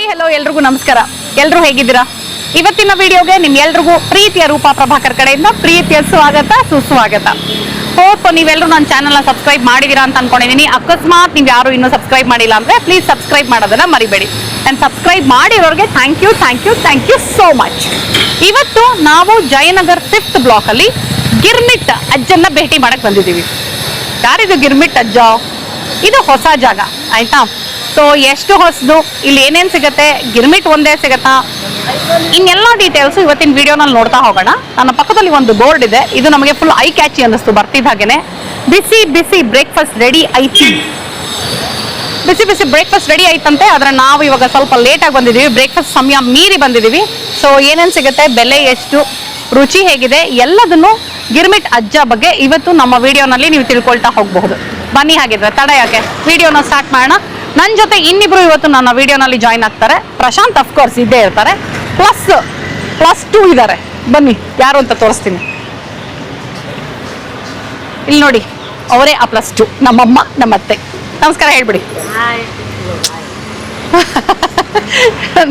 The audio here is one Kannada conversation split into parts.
ಹಲೋ ಎಲ್ರಿಗೂ ನಮಸ್ಕಾರ. ಎಲ್ಲರೂ ಹೇಗಿದ್ದೀರಾ? ಇವತ್ತಿನ ವಿಡಿಯೋಗೆ ನಿಮ್ಗೆಲ್ರಿಗೂ ಪ್ರೀತಿಯ ರೂಪಾ ಪ್ರಭಾಕರ್ ಕಡೆಯಿಂದ ಪ್ರೀತಿಯ ಸ್ವಾಗತ ಸುಸ್ವಾಗತ. ಹೋಪ್ ನೀವೆಲ್ಲರೂ ನನ್ನ ಚಾನಲ್ನ ಸಬ್ಸ್ಕ್ರೈಬ್ ಮಾಡಿದೀರಾ ಅಂತ ಅನ್ಕೊಂಡಿದ್ದೀನಿ. ಅಕಸ್ಮಾತ್ ನೀವು ಯಾರು ಇನ್ನೂ ಸಬ್ಸ್ಕ್ರೈಬ್ ಮಾಡಿಲ್ಲ ಅಂದ್ರೆ ಪ್ಲೀಸ್ ಸಬ್ಸ್ಕ್ರೈಬ್ ಮಾಡೋದನ್ನ ಮರಿಬೇಡಿ. ಆ್ಯಂಡ್ ಸಬ್ಸ್ಕ್ರೈಬ್ ಮಾಡಿರೋರಿಗೆ ಥ್ಯಾಂಕ್ ಯು ಸೋ ಮಚ್. ಇವತ್ತು ನಾವು ಜಯನಗರ್ 5th ಬ್ಲಾಕ್ ಅಲ್ಲಿ ಗಿರ್ಮಿಟ್ ಅಜ್ಜನ್ನ ಭೇಟಿ ಮಾಡಕ್ ಬಂದಿದ್ದೀವಿ. ಯಾರಿದು ಗಿರ್ಮಿಟ್ ಅಜ್ಜ? ಇದು ಹೊಸ ಜಾಗ ಆಯ್ತಾ. ಸೊ ಎಷ್ಟು ಹೊಸದು, ಇಲ್ಲಿ ಏನೇನು ಸಿಗುತ್ತೆ, ಗಿರ್ಮಿಟ್ ಒಂದೇ ಸಿಗತ್ತಾ, ಇನ್ನೆಲ್ಲ ಡೀಟೇಲ್ಸ್ ಇವತ್ತಿನ ವಿಡಿಯೋನಲ್ಲಿ ನೋಡ್ತಾ ಹೋಗೋಣ. ನನ್ನ ಪಕ್ಕದಲ್ಲಿ ಒಂದು ಬೋರ್ಡ್ ಇದೆ, ಇದು ನಮಗೆ ಫುಲ್ ಐ ಕ್ಯಾಚಿ ಅನ್ನಿಸ್ತು ಬರ್ತಿದ್ದ ಹಾಗೇನೆ. ಬಿಸಿ ಬಿಸಿ ಬ್ರೇಕ್ಫಾಸ್ಟ್ ರೆಡಿ ಐತಿ. ಬಿಸಿ ಬಿಸಿ ಬ್ರೇಕ್ಫಾಸ್ಟ್ ರೆಡಿ ಆಯ್ತಂತೆ. ಆದ್ರೆ ನಾವು ಇವಾಗ ಸ್ವಲ್ಪ ಲೇಟಾಗಿ ಬಂದಿದ್ದೀವಿ, ಬ್ರೇಕ್ಫಾಸ್ಟ್ ಸಮಯ ಮೀರಿ ಬಂದಿದ್ದೀವಿ. ಸೊ ಏನೇನು ಸಿಗುತ್ತೆ, ಬೆಲೆ ಎಷ್ಟು, ರುಚಿ ಹೇಗಿದೆ, ಎಲ್ಲದನ್ನು ಗಿರ್ಮಿಟ್ ಅಜ್ಜ ಬಗ್ಗೆ ಇವತ್ತು ನಮ್ಮ ವಿಡಿಯೋನಲ್ಲಿ ನೀವು ತಿಳ್ಕೊಳ್ತಾ ಹೋಗಬಹುದು. ಬನ್ನಿ, ಹಾಗಿದ್ರೆ ತಡ ಯಾಕೆ, ವಿಡಿಯೋನ ಸ್ಟಾರ್ಟ್ ಮಾಡೋಣ. ನನ್ನ ಜೊತೆ ಇನ್ನಿಬ್ರು ಇವತ್ತು ನನ್ನ ವಿಡಿಯೋನಲ್ಲಿ ಜಾಯ್ನ್ ಆಗ್ತಾರೆ. ಪ್ರಶಾಂತ್ ಅಫ್ಕೋರ್ಸ್ ಇದ್ದೇ ಇರ್ತಾರೆ, ಪ್ಲಸ್ 2 ಇದ್ದಾರೆ. ಬನ್ನಿ ಯಾರು ಅಂತ ತೋರಿಸ್ತೀನಿ. ಇಲ್ಲಿ ನೋಡಿ, ಅವರೇ ಆ +2, ನಮ್ಮಮ್ಮ ನಮ್ಮತ್ತೆ. ನಮಸ್ಕಾರ ಹೇಳ್ಬಿಡಿ.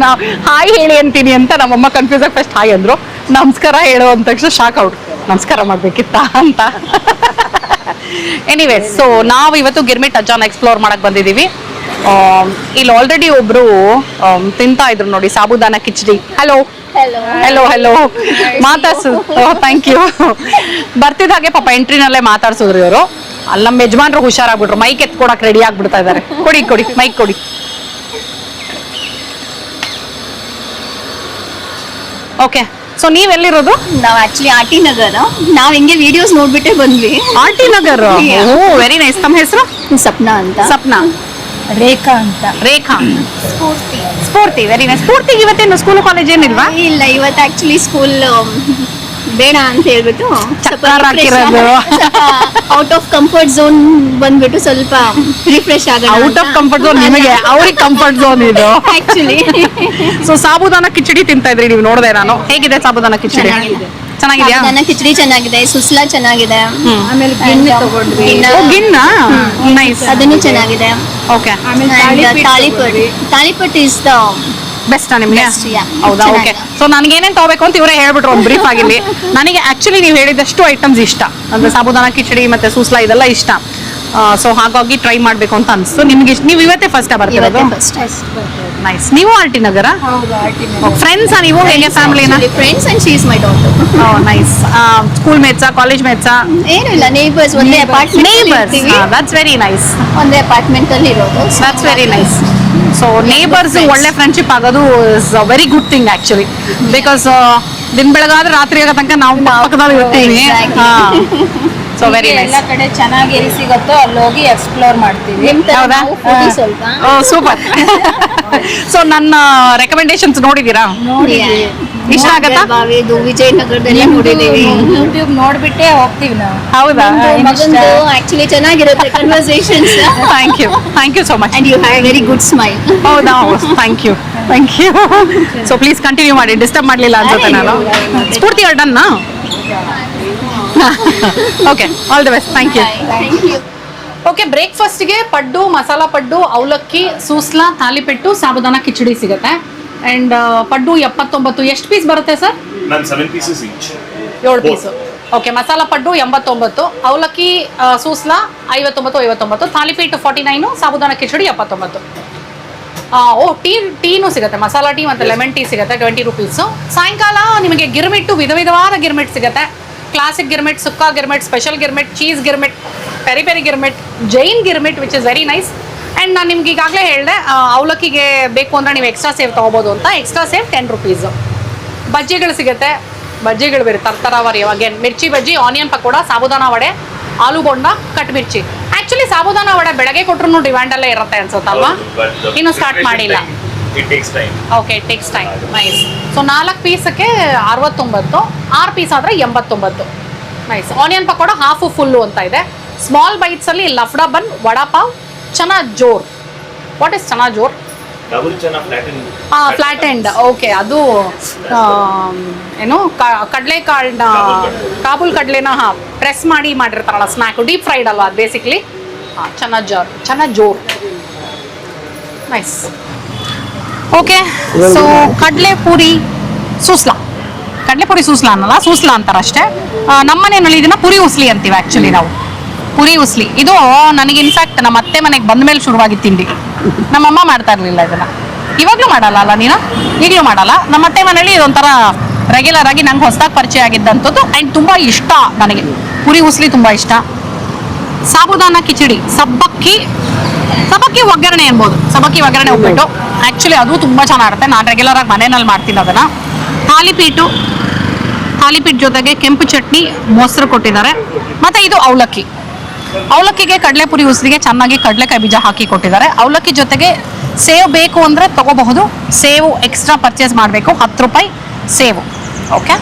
ನಾವು ಹಾಯ್ ಹೇಳಿ ಅಂತೀನಿ ಅಂತ ನಮ್ಮಮ್ಮ ಕನ್ಫ್ಯೂಸ್ ಆಗಿ ಫಸ್ಟ್ ಹಾಯ್ ಅಂದ್ರು. ನಮಸ್ಕಾರ ಹೇಳೋ ಅಂದ ತಕ್ಷಣ ಶಾಕ್ ಔಟ್, ನಮಸ್ಕಾರ ಮಾಡ್ಬೇಕಿತ್ತ ಅಂತ. ಎನಿವೇ, ಸೊ ನಾವು ಇವತ್ತು ಗಿರ್ಮಿಟ್ ಅಜ್ಜನ ಎಕ್ಸ್ಪ್ಲೋರ್ ಮಾಡಕ್ ಬಂದಿದ್ದೀವಿ. ಇಲ್ಲಿ ಆಲ್ರೆಡಿ ಒಬ್ರು ತಿಂತಾ ಇದ್ರು ನೋಡಿ, sabudana khichdi. Hello hello hello ಮಾತಾಡ್ಸು. Thank you. ಬರ್ತಿದ್ದ ಹಾಗೆ ಪಾಪ ಎಂಟ್ರಿನಲ್ಲೇ ಮಾತಾಡ್ಸಿದ್ರು ಇವರು. ಅಲ್ಲಿ ನಮ್ಮ ಯಜಮಾನ್ರು ಹುಷಾರಾಗ್ಬಿಟ್ರು, ಮೈಕ್ ಎತ್ಕೊಡಕ್ ರೆಡಿ ಆಗ್ಬಿಡ್ತಾ ಇದಾರೆ. ಕೊಡಿ ಮೈಕ್ ಕೊಡಿ. ಓಕೆ, ಸೊ ನೀವೆಲ್ಲಿರೋದು? ನಾವು ಆಕ್ಚುಲಿ ಆರ್ಟಿ ನಗರ. ನಾವ್ ಹಿಂಗೆ ವಿಡಿಯೋಸ್ ನೋಡ್ಬಿಟ್ಟೆ ಬಂದ್ವಿ. R T Nagar, oh very nice. ತಮ್ಮ ಹೆಸರು? ಸಪ್ನಾ ಅಂತ. ಸಪ್ನಾ. ರೇಖಾ ಅಂತ. ರೇಖಾ. ಸ್ಫೂರ್ತಿ. Very nice. ಸ್ಫೂರ್ತಿಗೆ ಇವತ್ತೇನು ಸ್ಕೂಲ್ ಕಾಲೇಜ್ ಏನಿಲ್ವಾ? ಇಲ್ಲ, ಇವತ್ತು ಆಕ್ಚುಲಿ ಸ್ಕೂಲ್ ಬೇಡ ಅಂತ ಹೇಳ್ಬಿಟ್ಟು ಔಟ್ ಆಫ್ ಕಂಫರ್ಟ್ ಝೋನ್ ಬಂದ್ಬಿಟ್ಟು ಸ್ವಲ್ಪ ರಿಫ್ರೆಶ್ ಆಗೋಣ. ಔಟ್ ಆಫ್ ಕಂಫರ್ಟ್ ಝೋನ್ ನಿಮಗೆ, ಅವ್ರಿಗೆ ಕಂಫರ್ಟ್ ಝೋನ್ ಇದು ಆಕ್ಚುಲಿ. ಸೊ ಸಾಬುದಾನ ಕಿಚಡಿ ತಿಂತಾ ಇದ್ರಿ ನೀವು, ನೋಡಿದೆ ನಾನು. ಹೇಗಿದೆ ಸಾಬುದಾನ ಕಿಚಡಿ? ಚೆನ್ನಾಗಿದೆಯಾ? ನನ್ನ ಕಿಚಡಿ ಚೆನ್ನಾಗಿದೆ, ಸುಸ್ಲಾ ಚೆನ್ನಾಗಿದೆ, ಆಮೇಲೆ ಗಿನ್ನ ನೈಸ್, ಅದನ್ನು ಚೆನ್ನಾಗಿದೆ. ಓಕೆ, ತಾಳಿಪಟ್ ಇಸ್ ದ ಬೆಸ್ಟ್ ನಿಮ್ಗೆ? ಹೌದಾ? ಓಕೆ. ಚೆನ್ನಾಗಿದೆ. ಸೊ ನನಗೆ ಏನೇನು ತಗೋಬೇಕು ಅಂತ ಇವರೇ ಹೇಳ್ಬಿಟ್ರು ಒಂದು ಬ್ರೀಫ್ ಆಗಿಲ್ಲಿ. ನನಗೆ ಆಕ್ಚುಲಿ ನೀವು ಹೇಳಿದಷ್ಟು ಐಟಮ್ಸ್ ಇಷ್ಟ, ಅಂದ್ರೆ ಸಾಬುದಾನ ಕಿಚಡಿ ಮತ್ತೆ ಸೂಸ್ಲಾ ಇದೆಲ್ಲ ಇಷ್ಟ. ಸೊ ಹಾಗಾಗಿ ಟ್ರೈ ಮಾಡ್ಬೇಕು ಅಂತ ಅನ್ಸ್ತು. ನಿಮ್ಗೆ ನೀವು ಇವತ್ತೇ ಫಸ್ಟ್ ಬರ್ತಿರೋದು? ನೈಸ್. ನೀವು ಆರ್ಟಿ ನಗರ ಫ್ರೆಂಡ್ಸ್? ನೀವು ಹೇಗೆ ಫ್ಯಾಮಿಲಿನ? Friends and she is my daughter. Nice. School ಮೇಟ್ಸಾ, ಕಾಲೇಜ್ ಮೇಟ್ಸಾ? ಏನು ಇಲ್ಲ, ನೇಬರ್ಸ್. ಒಂದೇ apartment. Neighbours, that's very nice. ಒಂದೇ ಅಪಾರ್ಟ್ಮೆಂಟ್ ಅಲ್ಲಿ ಇರೋದು. That's very nice. So neighbours ಒಳ್ಳೆ ಫ್ರೆಂಡ್ಶಿಪ್ ಆಗೋದು is a very good thing actually. Because ದಿನ ಬೆಳಗಾದ್ರೆ ರಾತ್ರಿ ಆಗೋ ತನಕ ನಾವು ಪಕ್ಕದಲ್ಲಿ ಇರ್ತೀವಿ. So very nice. ಎಲ್ಲ ಕಡೆ ಚೆನ್ನಾಗಿ ಎಲ್ಲಿ ಸಿಗುತ್ತೋ ಅಲ್ಲಿ ಹೋಗಿ ಎಕ್ಸ್ಪ್ಲೋರ್ ಮಾಡ್ತೀವಿ. ಹೌದಾ? ಸ್ವಲ್ಪ ಸೂಪರ್. ಸೊ ನನ್ನ ರೆಕಮೆಂಡೇಶನ್ಸ್ ನೋಡಿದೀರಾ? ಇಷ್ಟ ಆಗತ್ತಾ? ಬಾವಿದು ವಿಜಯನಗರದಲ್ಲಿ ನೋಡಿದೀವಿ. ಯೂಟ್ಯೂಬ್ ನೋಡ್ಬಿಟ್ಟೆ ಹೋಗ್ತೀವಿ ನಾವು. ಹೌದಾ? ಮಗಂದು ಆಕ್ಚುಲಿ ಚೆನ್ನಾಗಿರುತ್ತೆ conversations. Thank you so much. And you have very good smile. ಹೌದಾ? Thank you. So please continue ಮಾಡಿ, ಡಿಸ್ಟರ್ಬ್ ಮಾಡಲಿಲ್ಲ ಅನ್ಸುತ್ತೆ ನಾನು. ಸ್ಫೂರ್ತಿ ಡನ್ನ. Okay, all the best. Thank you. Okay, ಬ್ರೇಕ್ಫಾಸ್ಟ್ಗೆ ಪಡ್ಡು, ಮಸಾಲ ಪಡ್ಡು, ಅವಲಕ್ಕಿ, ಸೂಸ್ಲಾ, ತಾಲಿಪೆಟ್ಟು, ಸಾಬುದಾನ ಕಿಚಡಿ ಸಿಗುತ್ತೆ. ಅಂಡ್ ಪಡ್ಡು 79. ಎಷ್ಟು ಪೀಸ್ ಬರುತ್ತೆ sir? 7 pieces each. 7 piece. Okay, masala paddu 89, avalakki ಸೂಸ್ಲಾ 59, ತಾಲಿಪೀಟು 49, ಸಾಬುದಾನ ಕಿಚಡಿ 79. ಟೀನು ಸಿಗುತ್ತೆ, ಮಸಾಲಾ ಟೀ ಮತ್ತು ಲೆಮನ್ ಟೀ ಸಿಗುತ್ತೆ 20 ರೂಪೀಸು. ಸಾಯಂಕಾಲ ನಿಮಗೆ ಗಿರ್ಮಿಟ್ಟು ವಿಧವಾದ ಗಿರ್ಮಿಟ್ ಸಿಗುತ್ತೆ. Classic girmit, sukka girmit, special girmit, cheese girmit, peri peri girmit, Jain girmit which is very nice. And ನಾನು ನಿಮ್ಗೆ ಈಗಾಗಲೇ ಹೇಳಿದೆ, ಅವಲಕ್ಕಿಗೆ ಬೇಕು ಅಂದರೆ ನೀವು ಎಕ್ಸ್ಟ್ರಾ ಸೇವ್ ತೊಗೋಬೋದು ಅಂತ. Extra save 10 rupees. ಬಜ್ಜಿಗಳು ಸಿಗುತ್ತೆ, ಬಜ್ಜಿಗಳು ಬೇರೆ ತರತರವಾರಿ. ಅಗೇನ್ ಮಿರ್ಚಿ ಬಜ್ಜಿ, ಆನಿಯನ್ ಪಕೋಡ, ಸಾಬುದಾನ ವಡೆ, ಆಲೂ ಬೋಂಡ, ಕಟ್ ಮಿರ್ಚಿ. ಆ್ಯಕ್ಚುಲಿ ಸಾಬುದಾನ ವಡೆ ಬೆಳಗ್ಗೆ ಕೊಟ್ಟರು ಡಿಮ್ಯಾಂಡಲ್ಲೇ ಇರುತ್ತೆ ಅನ್ಸುತ್ತಲ್ವಾ? ಇನ್ನು ಸ್ಟಾರ್ಟ್ ಮಾಡಿಲ್ಲ. It takes time. Okay, it takes time. Nice. So 4 ಪೀಸಕ್ಕೆ 69, 6 ಪೀಸ್ ಆದರೆ 89. Nice. Onion pakoda half full ಅಂತ ಇದೆ. ಸ್ಮಾಲ್ ಬೈಟ್ಸಲ್ಲಿ ಲಫ್ಡಾ bun, vada pav, chana jor. What is chana jor? Double chana flattened. Flattened. Okay, ಅದು ಏನು ಕಡಲೆಕಾಳನ್ನ, ಕಾಬೂಲ್ ಕಡಲೆನ ಪ್ರೆಸ್ ಮಾಡಿ ಮಾಡಿರ್ತಾರಲ್ಲ ಸ್ನ್ಯಾಕು, ಡೀಪ್ ಫ್ರೈಡ್ ಅಲ್ವಾ ಅದು ಬೇಸಿಕ್ಲಿ. ಚನಾ ಜೋರ್. ನೈಸ್. ಓಕೆ ಸೊ ಕಡಲೆಪುರಿ ಸೂಸ್ಲಾ, ಕಡಲೆಪುರಿ ಸೂಸ್ಲಾ ಅನ್ನಲ್ಲ, ಸೂಸ್ಲಾ ಅಂತಾರೆ ಅಷ್ಟೇ. ನಮ್ಮ ಮನೆಯಲ್ಲಿ ಇದನ್ನ ಪುರಿ ಉಸ್ಲಿ ಅಂತೀವಿ ಆ್ಯಕ್ಚುಲಿ ನಾವು. ಪುರಿ ಉಸ್ಲಿ ಇದು ನನಗೆ ಇನ್ಫ್ಯಾಕ್ಟ್ ನಮ್ಮ ಅತ್ತೆ ಮನೆಗೆ ಬಂದ ಮೇಲೆ ಶುರುವಾಗಿ ತಿಂಡಿ. ನಮ್ಮಮ್ಮ ಮಾಡ್ತಾ ಇರಲಿಲ್ಲ ಇದನ್ನ. ಇವಾಗಲೂ ಮಾಡಲ್ಲ ಅಲ್ಲ ನೀನು? ಈಗಲೂ ಮಾಡಲ್ಲ. ನಮ್ಮ ಅತ್ತೆ ಮನೇಲಿ ಇದೊಂಥರ ರೆಗ್ಯುಲರ್ ಆಗಿ ನಂಗೆ ಹೊಸದಾಗಿ ಪರಿಚಯ ಆಗಿದ್ದಂಥದ್ದು. ಆ್ಯಂಡ್ ತುಂಬ ಇಷ್ಟ ನನಗೆ ಪುರಿ ಉಸ್ಲಿ, ತುಂಬ ಇಷ್ಟ. ಸಾಬುದಾನ ಕಿಚಡಿ, ಸಬ್ಬಕ್ಕಿ ಒಗ್ಗರಣೆ ಅನ್ಬೋದು, ಸಬ್ಬಕ್ಕಿ ಒಗ್ಗರಣೆ ಉಪ್ಪಿಟ್ಟು. ಆ್ಯಕ್ಚುಲಿ ಅದು ತುಂಬ ಚೆನ್ನಾಗಿರುತ್ತೆ. ನಾನು ರೆಗ್ಯುಲರ್ ಆಗಿ ಮನೆಯಲ್ಲಿ ಮಾಡ್ತೀನಿ ಅದನ್ನು. ತಾಲಿಪೀಟು ಜೊತೆಗೆ ಕೆಂಪು ಚಟ್ನಿ, ಮೊಸರು ಕೊಟ್ಟಿದ್ದಾರೆ. ಮತ್ತು ಇದು ಅವಲಕ್ಕಿಗೆ ಕಡಲೆಪುರಿ ಉಸ್ಲಿಗೆ ಚೆನ್ನಾಗಿ ಕಡಲೆಕಾಯಿ ಬೀಜ ಹಾಕಿ ಕೊಟ್ಟಿದ್ದಾರೆ. ಅವಲಕ್ಕಿ ಜೊತೆಗೆ ಸೇವ್ ಬೇಕು ಅಂದರೆ ತಗೋಬಹುದು. ಸೇವು ಎಕ್ಸ್ಟ್ರಾ ಪರ್ಚೇಸ್ ಮಾಡಬೇಕು, 10 ರೂಪಾಯಿ ಸೇವು. ಓಕೆ,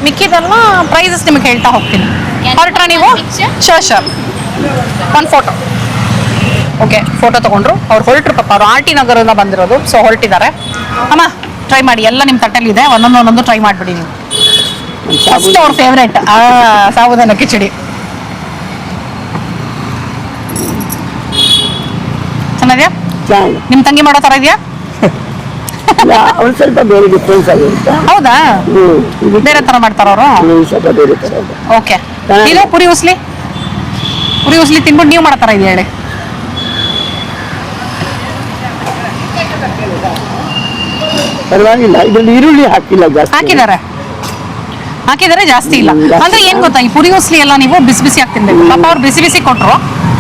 ಮಿಕ್ಕಿದೆಲ್ಲ ಪ್ರೈಸಸ್ ನಿಮಗೆ ಹೇಳ್ತಾ ಹೋಗ್ತೀನಿ. ಹೊರಟ್ರ ನೀವು? ಶೋರ್ ಒಂದು ಫೋಟೋ. ಓಕೆ, ಫೋಟೋ ತೊಗೊಂಡ್ರು. ಅವ್ರು ಹೊರಟ್ರು ಪಾಪ. ಅವ್ರು ಆರ್ ಟಿ ನಗರದಿಂದ ಬಂದಿರೋದು, ಸೊ ಹೊರಟಿದ್ದಾರೆ. ಅಮ್ಮ ಟ್ರೈ ಮಾಡಿ, ಎಲ್ಲ ನಿಮ್ಮ ತಟ್ಟೆಲಿದೆ, ಒಂದೊಂದು ಟ್ರೈ ಮಾಡಿಬಿಡಿ ನೀವು. ಫಸ್ಟ್ ಅವ್ರ ಫೇವ್ರೇಟ್ ಸಾಬುದಾನ ಕಿಚಡಿ. ಚೆನ್ನಾಗಿದೆಯಾ? ನಿಮ್ಮ ತಂಗಿ ಮಾಡೋ ಥರ ಇದೆಯಾ? ಅವ್ರು ಸ್ವಲ್ಪ ಬೇರೆ ಡಿಫ್ರೆನ್ಸ್ ಆಗಿರುತ್ತೆ. ಹೌದಾ? ಬೇರೆ ಥರ ಮಾಡ್ತಾರ ಅವರು? ಸ್ವಲ್ಪ ಬೇರೆ ಥರ ಇದೆ. ಓಕೆ, ಇದು ಪುರಿ ಉಸ್ಲಿ ತಿನ್ಬಿಟ್ಟು ನೀವು ಮಾಡೋ ಥರ ಇದೆ ಹೇಳಿ. ಪರವಾಗಿಲ್ಲ, ಇದರಲ್ಲಿ ಈರುಳ್ಳಿ ಹಾಕಿಲ್ಲ ಜಾಸ್ತಿ. ಹಾಕಿದ್ದಾರೆ ಜಾಸ್ತಿ ಇಲ್ಲ. ಅಂದ್ರೆ ಏನ್ ಗೊತ್ತಾ, ಈ ಪುರಿ ಉಸ್ಲಿ ಎಲ್ಲ ನೀವು ಬಿಸಿ ಬಿಸಿಯಾಗಿ ತಿನ್ಬೇಕು. ಪಾಪ ಅವ್ರು ಬಿಸಿ ಬಿಸಿ ಕೊಟ್ರು,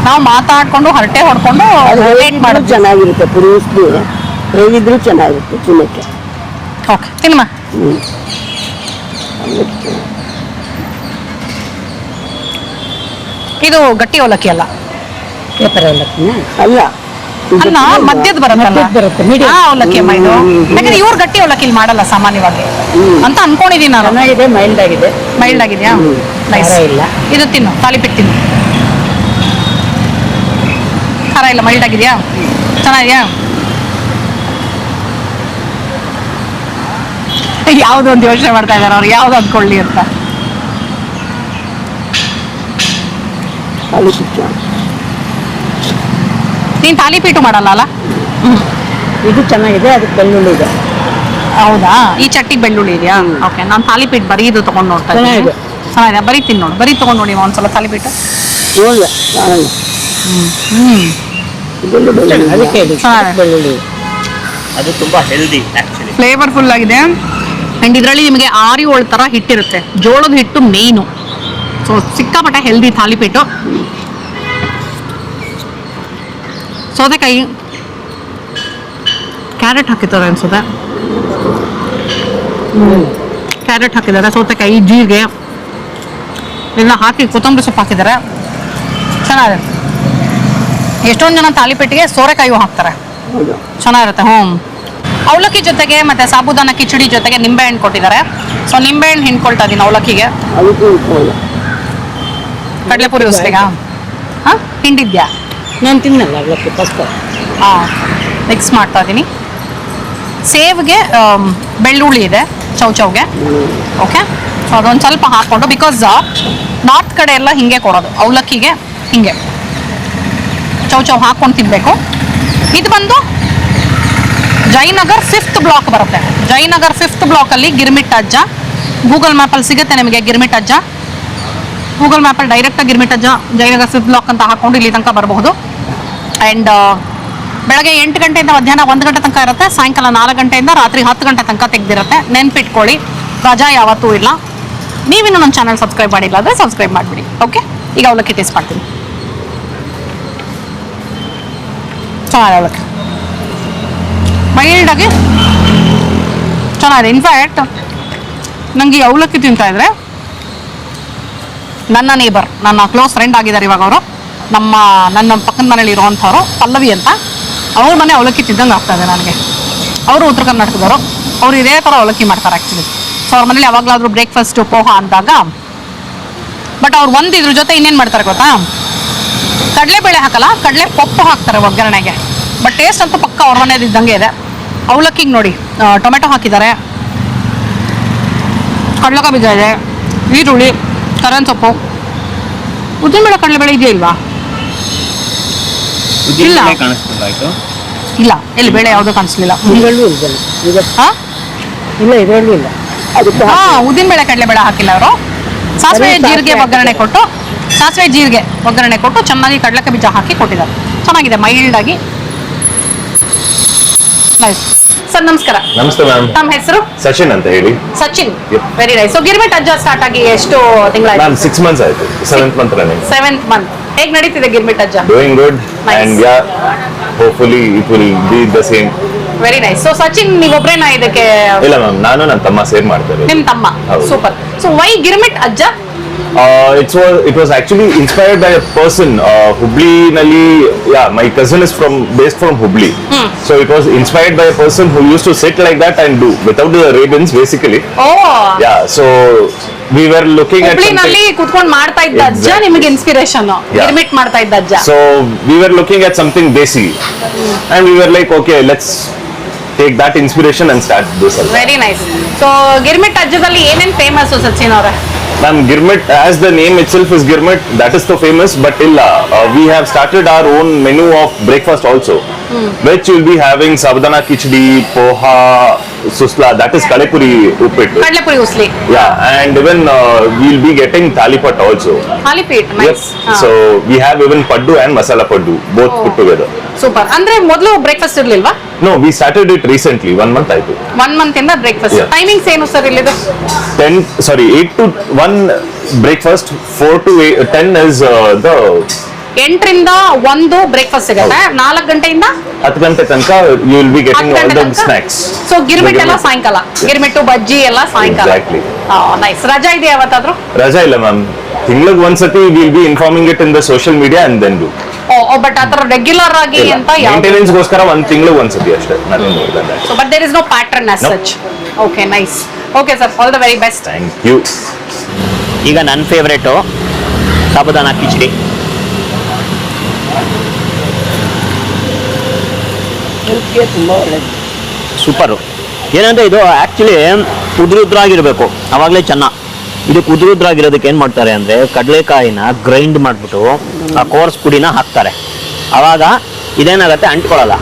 ನಾವು ಮಾತಾಡ್ಕೊಂಡು ಹರಟೆ ಹೊಡ್ಕೊಂಡು ವೇಟ್ ಮಾಡೋದು. ಚೆನ್ನಾಗಿರುತ್ತೆ ಪುರಿ ಉಸ್ಲಿ, ಹೇಗಿದ್ರು ಚೆನ್ನಾಗಿರುತ್ತೆ ತಿನ್ನಕ್ಕೆ. ಓಕೆ, ತಿನ್ನಮ್ಮ. ಇದು ಗಟ್ಟಿ ಅವಲಕ್ಕಿ ಅಲ್ಲ, ಪೇಪರ್ ಅವಲಕ್ಕಿ ಅಲ್ಲ, ಅಲ್ಲ ಮಧ್ಯದ ಬರುತ್ತಲ್ಲ, ಆ ಅವಲಕ್ಕಿ ಅಮ್ಮ ಇದು. ಯಾಕಂದ್ರೆ ಇವ್ರು ಗಟ್ಟಿ ಅವಲಕ್ಕಿ ಇಲ್ಲಿ ಮಾಡಲ್ಲ ಸಾಮಾನ್ಯವಾಗಿ ಅಂತ ಅನ್ಕೊಂಡಿದೀನಿ ನಾನು. ಚೆನ್ನಾಗಿದೆ, ಮೈಲ್ಡ್ ಆಗಿದೆ. ಮೈಲ್ಡ್ ಆಗಿದೆಯಾ? ನೈಸ್. ಇಲ್ಲ, ಇದು ತಿನ್ನು, ತಾಲಿಪೀಟ್ ತಿನ್ನು. ಖಾರ ಇಲ್ಲ, ಮೈಲ್ಡ್ ಆಗಿದೆಯಾ? ಚೆನ್ನಾಗಿದೆಯಾ? ಯಾವ್ದು ಒಂದು ಯೋಚನೆ ಮಾಡ್ತಾ ಇದ್ದಾರೆ ಅವ್ರು, ಯಾವ್ದು ಅಂದ್ಕೊಳ್ಳಿ ಅಂತ. ನೀನ್ ತಾಲಿಪೀಟು ಮಾಡಲ್ಲ ಅಲ್ಲ? ಇದು ಚೆನ್ನಾಗಿದೆ, ಅದಕ್ಕೆ ಬೆಳ್ಳುಳ್ಳಿ ಇದೆ. ಹೌದಾ? ಈ ಚಟ್ಟಿ ಬೆಳ್ಳುಳ್ಳಿ ಇದೆಯಾ? ಓಕೆ, ನಾನು ತಾಲಿಪೀಟ್ ಬರೀ ಇದು ತಗೊಂಡು ನೋಡ್ತಾ ಇದ್ದೀನಿ. ಚೆನ್ನಾಗಿದೆ, ಬರೀ ತಿನ್ನೋಡು, ಬರೀ ತಗೊಂಡು ನೋಡಿ ಒಂದ್ಸಲ ತಾಲಿಪೀಟು. ಬೆಳ್ಳುಳ್ಳಿ ಅದು ತುಂಬಾ ಹೆಲ್ದಿ ಆಕ್ಚುಲಿ, ಫ್ಲೇವರ್ಫುಲ್ ಆಗಿದೆ. ಆ್ಯಂಡ್ ಇದರಲ್ಲಿ ನಿಮಗೆ 6-7 ಥರ ಹಿಟ್ಟಿರುತ್ತೆ. ಜೋಳದ ಹಿಟ್ಟು ಮೇಯ್ನು. ಸೊ ಸಿಕ್ಕಾಪಟ್ಟೆ ಹೆಲ್ದಿ ತಾಲಿಪೀಟು. ಸೌತೆಕಾಯಿ, ಕ್ಯಾರೆಟ್ ಹಾಕಿದ್ದಾರೆ ಅನ್ಸುತ್ತೆ. ಕ್ಯಾರೆಟ್ ಹಾಕಿದ್ದಾರೆ, ಸೌತೆಕಾಯಿ, ಜೀರಿಗೆ ಎಲ್ಲ ಹಾಕಿ ಕೊತ್ತಂಬರಿ ಸೊಪ್ಪು ಹಾಕಿದ್ದಾರೆ. ಚೆನ್ನಾಗಿದೆ. ಎಷ್ಟೊಂದು ಜನ ತಾಲಿಪೀಟಿಗೆ ಸೋರೆಕಾಯಿಯೂ ಹಾಕ್ತಾರೆ, ಚೆನ್ನಾಗಿರುತ್ತೆ. ಅವಲಕ್ಕಿ ಜೊತೆಗೆ ಮತ್ತೆ ಸಾಬುದಾನ ಕಿಚಡಿ ಜೊತೆಗೆ ನಿಂಬೆಹಣ್ಣು ಕೊಟ್ಟಿದ್ದಾರೆ. ಸೊ ನಿಂಬೆಹಣ್ಣು ಹಿಂಡ್ಕೊಳ್ತಾ ಇದ್ದೀನಿ ಅವಲಕ್ಕಿಗೆ. ಕಡಲೆಪುರಿ ಉಸ್ಲಿಗ ಹಿಂಡಿದ್ಯಾ? ನಾನು ತಿನ್ನಲ್ಲ ಅವಲಕ್ಕಿ ಫಸ್ಟ್. ಮಿಕ್ಸ್ ಮಾಡ್ತಾ ಇದ್ದೀನಿ. ಸೇವ್ಗೆ ಬೆಳ್ಳುಳ್ಳಿ ಇದೆ, ಚೌಚೌಗೆ. ಓಕೆ, ಸೊ ಅದೊಂದು ಸ್ವಲ್ಪ ಹಾಕ್ಕೊಂಡು, ಬಿಕಾಸ್ ನಾರ್ತ್ ಕಡೆ ಎಲ್ಲ ಹಿಂಗೆ ಕೊಡೋದು ಅವಲಕ್ಕಿಗೆ, ಹಿಂಗೆ ಚೌಚೌ ಹಾಕ್ಕೊಂಡು ತಿನ್ನಬೇಕು. ಇದು ಬಂದು ಜಯನಗರ್ 5th ಬ್ಲಾಕ್ ಬರುತ್ತೆ. ಜಯನಗರ್ 5th ಬ್ಲಾಕಲ್ಲಿ ಗಿರ್ಮಿಟ್ ಅಜ್ಜ. ಗೂಗಲ್ ಮ್ಯಾಪಲ್ಲಿ ಸಿಗುತ್ತೆ ನಿಮಗೆ ಗಿರ್ಮಿಟ್ ಅಜ್ಜ. ಗೂಗಲ್ ಮ್ಯಾಪಲ್ಲಿ ಡೈರೆಕ್ಟಾಗಿ ಗಿರ್ಮಿಟ್ ಅಜ್ಜ ಜಯನಗರ್ 5th ಬ್ಲಾಕ್ ಅಂತ ಹಾಕ್ಕೊಂಡು ಇಲ್ಲಿ ತನಕ ಬರಬಹುದು. ಆ್ಯಂಡ್ ಬೆಳಗ್ಗೆ 8 ಗಂಟೆಯಿಂದ ಮಧ್ಯಾಹ್ನ 1 ಗಂಟೆ ತನಕ ಇರುತ್ತೆ. ಸಾಯಂಕಾಲ 4 ಗಂಟೆಯಿಂದ ರಾತ್ರಿ 10 ಗಂಟೆ ತನಕ ತೆಗೆದಿರುತ್ತೆ. ನೆನ್ಪಿಟ್ಕೊಳ್ಳಿ, ರಜಾ ಯಾವತ್ತೂ ಇಲ್ಲ. ನೀವಿನ್ನೂ ನನ್ನ ಚಾನಲ್ ಸಬ್ಸ್ಕ್ರೈಬ್ ಮಾಡಿಲ್ಲ ಅಂದರೆ ಸಬ್ಸ್ಕ್ರೈಬ್ ಮಾಡಿಬಿಡಿ. ಓಕೆ, ಈಗ ಅವಲಕ್ಕಿ ಟೇಸ್ಟ್ ಮಾಡ್ತೀನಿ. ಚೆನ್ನಾಗಿದೆ ಅವಲಕ್ಕಿ, ಮೈಲ್ಡಾಗಿ ಚೆನ್ನಾಗಿದೆ. ಇನ್ಫ್ಯಾಕ್ಟ್ ನನಗೆ ಈ ಅವಲಕ್ಕಿ ತಿಂತಾ ಇದ್ರೆ ನನ್ನ ನೇಬರ್, ನನ್ನ ಕ್ಲೋಸ್ ಫ್ರೆಂಡ್ ಆಗಿದ್ದಾರೆ ಇವಾಗ ಅವರು. ನನ್ನ ಪಕ್ಕದ ಮನೇಲಿ ಇರುವಂಥವ್ರು, ಪಲ್ಲವಿ ಅಂತ. ಅವ್ರ ಮನೆ ಅವಲಕ್ಕಿ ತಿಂದಂಗೆ ಆಗ್ತಾಯಿದೆ ನನಗೆ. ಅವರು ಉತ್ತರ ಕರ್ನಾಟಕದವರು. ಅವ್ರು ಇದೇ ಥರ ಅವಲಕ್ಕಿ ಮಾಡ್ತಾರೆ ಆ್ಯಕ್ಚುಲಿ. ಸೊ ಅವ್ರ ಮನೇಲಿ ಯಾವಾಗಲಾದರೂ ಬ್ರೇಕ್ಫಾಸ್ಟು ಪೋಹ ಅಂದಾಗ, ಬಟ್ ಅವ್ರು ಇದ್ರ ಜೊತೆ ಇನ್ನೇನು ಮಾಡ್ತಾರೆ ಗೊತ್ತಾ? ಕಡಲೆಬೇಳೆ ಹಾಕಲ್ಲ, ಕಡಲೆ ಪಪ್ಪು ಹಾಕ್ತಾರೆ ಒಗ್ಗರಣೆಗೆ. ಬಟ್ ಟೇಸ್ಟ್ ಅಂತೂ ಪಕ್ಕ ಅವ್ರ ಮನೇದು ಇದ್ದಂಗೆ ಇದೆ. ಅವಲಕ್ಕಿಗೆ ನೋಡಿ ಟೊಮೆಟೊ ಹಾಕಿದ್ದಾರೆ, ಕಡಲೆಕಾಯಿ ಬೀಜ ಇದೆ, ಈರುಳ್ಳಿ, ಕರನ್ ಸೊಪ್ಪು. ಉದ್ದಿನಬೇಳೆ ಕಡಲೆಬೇಳೆ ಇದೆಯಾ ಇಲ್ವಾ? ಇಲ್ಲ, ಇಲ್ಲ ಎಲ್ಲಿ ಬೇಳೆ ಯಾವ್ದು ಕಾಣಿಸ್ಲಿಲ್ಲ. ಇದರಲ್ಲೂ ಇಲ್ಲ ಈಗ ಹಾ ಇಲ್ಲ ಇದರಲ್ಲೂ ಇಲ್ಲ ಅದಕ್ಕೆ ಹಾ ಉದ್ದಿನ ಬೇಳೆ ಕಡಲೆ ಬೇಳೆ ಹಾಕಿಲ್ಲ ಅವರು. ಸಾಸಿವೆ ಬರೀ ಜೀರಿಗೆ ಸಾಸಿವೆ ಒಗ್ಗರಣೆ ಕೊಟ್ಟು ಚೆನ್ನಾಗಿ ಕಡಲೆಕಾಯಿ ಬೀಜ ಹಾಕಿ ಕೊಟ್ಟಿದ್ದಾರೆ. ಚೆನ್ನಾಗಿದೆ, ಮೈಲ್ಡ್ ಆಗಿ. ನೈಸ್. ಸರ್ ನಮಸ್ಕಾರ. ನಮಸ್ತೆ ಮ್ಯಾಮ್. ತಮ್ಮ ಹೆಸರು? ಸಚಿನ್ ಅಂತ ಹೇಳಿ. Sachin. Yep. Very nice. So girmit ಅಜ್ಜ ಸ್ಟಾರ್ಟ್ ಆಗಿ ಎಷ್ಟು ತಿಂಗಳಾಯ್ತು? ಮ್ಯಾಮ್ 6 months ಆಯ್ತು. 7th month running. 7th month. ಹೇಗ್ ನಡೀತಿದೆ Girmit Ajja? Doing good Nice. And ya hopefully it will be the same. Very nice. So Sachin ನೀವೊಬ್ರೇನಾ ಇದಕ್ಕೆ? ಇಲ್ಲ ಮ್ಯಾಮ್, ನಾನು ನನ್ನ ತಮ್ಮ ಸೇರ್ ಮಾಡ್ತಾರೆ. ನಿಮ್ ತಮ್ಮ. ಹೌದು. ಸೂಪರ್. ಸೊ ವೈ ಗಿರ್ಮಿಟ್ ಅಜ್ಜ? It was actually inspired by a person. Hubli nalli, yeah, my cousin is based from Hubli. So it was inspired by a person who used to sit like that and do without the ribbons basically. O Yeah, so we were looking at ಹುಬ್ಳಿನಲ್ಲಿ something. ಕುತ್ಕೊಂಡು ಮಾಡ್ತಾ ಇದ್ದ ಅಜ್ಜ Exactly. ನಿಮಗೆ ಇನ್ಸ್ಪಿರೇಷನ್. Yeah. ಗಿರ್ಮಿಟ್ ಮಾಡ್ತಾ ಇದ್ದ ಅಜ್ಜ. So we were looking at something desi, and we were like, okay, let's take that inspiration and start this. Very nice. So Girmit ಅಜ್ಜದಲ್ಲಿ ಏನೇನ್ ಫೇಮಸ್ ಸಚಿನ್ ಅವರೇ? Ma'am, Girmit, as the name itself is Girmit, that is so famous, but we have started our own menu of breakfast also, which you'll be having sabudana khichdi, poha, susla, that is Kalepuri Uppittu. ಕಡಲೆಪುರಿ ಉಸ್ಲಿ. Yeah, and even we'll be getting thalipat also. ಹಾಲಿಪೀಟ್. Yep. Nice. So we have even paddu and masala paddu, both put together. Super. ಅಂದ್ರೆ ಮೊದಲು breakfast ಇರ್ಲಿಲ್ವಾ? No, we started it recently, 1 month ಆಯ್ತು. 1 ಮಂತ್ ಇಂದ ಬ್ರೇಕ್ಫಾಸ್ಟ್. Yeah. ಟೈಮಿಂಗ್ಸ್ ಏನು ಸರ್ ಇಲ್ಲಿದು? 8 to 1 breakfast, 4 to 10 is the 8ರಿಂದ 1 breakfast ಸಿಗುತ್ತೆ. 4 ಗಂಟೆಯಿಂದ 10 ಗಂಟೆ ತನಕ you will be getting 10 all ಗಂಟೆ the ತನಕ. snacks. ಸೊ ಗಿರ್ಮಿಟ್ ಎಲ್ಲ Girmit. ಸಾಯಂಕಾಲ. ಗಿರ್ಮಿಟ್ಟು ಬಜ್ಜಿ ಎಲ್ಲ ಸಾಯಂಕಾಲ. Exactly. ನೈಸ್. ರಜಾ ಇದೆಯಾ ಯಾವತ್ತಾದ್ರೂ? ರಜಾ ಇಲ್ಲ ಮ್ಯಾಮ್, ತಿಂಗಳಿಗೆ ಒಂದ್ಸತಿ will be informing it in the social media and then do. But ಆತರ ರೆಗ್ಯುಲರ್ ಆಗಿ ಅಂತ ಯಾವ? ಮೇಂಟೆನೆನ್ಸ್ ಗೋಸ್ಕರ ತಿಂಗಳಿಗೆ ಒಂದ್ಸತಿ ಅಷ್ಟೇ. nothing more than that. So, but there is no pattern as No. such. Okay, nice. Okay, sir. All the very best. Thank you. ಈಗ ನನ್ನ ಫೇವ್ರೇಟು ಸಾಬುದಾನ ಕಿಚಡಿ. ಹೆಲ್ತ್ಗೆ ತುಂಬ ಒಳ್ಳೆಯದು. ಸೂಪರು. ಏನಂದ್ರೆ ಇದು ಆ್ಯಕ್ಚುಲಿ ಉದ್ರುದ್ರಾಗಿರಬೇಕು, ಆವಾಗಲೇ ಚೆನ್ನ. ಇದು ಉದ್ರುದ್ರಾಗಿರೋದಕ್ಕೆ ಏನು ಮಾಡ್ತಾರೆ ಅಂದರೆ ಕಡಲೆಕಾಯಿನ ಗ್ರೈಂಡ್ ಮಾಡಿಬಿಟ್ಟು ಆ ಕೋರ್ಸ್ ಪುಡಿನ ಹಾಕ್ತಾರೆ. ಆವಾಗ ಇದೇನಾಗುತ್ತೆ, ಅಂಟ್ಕೊಳ್ಳಲ್ಲ.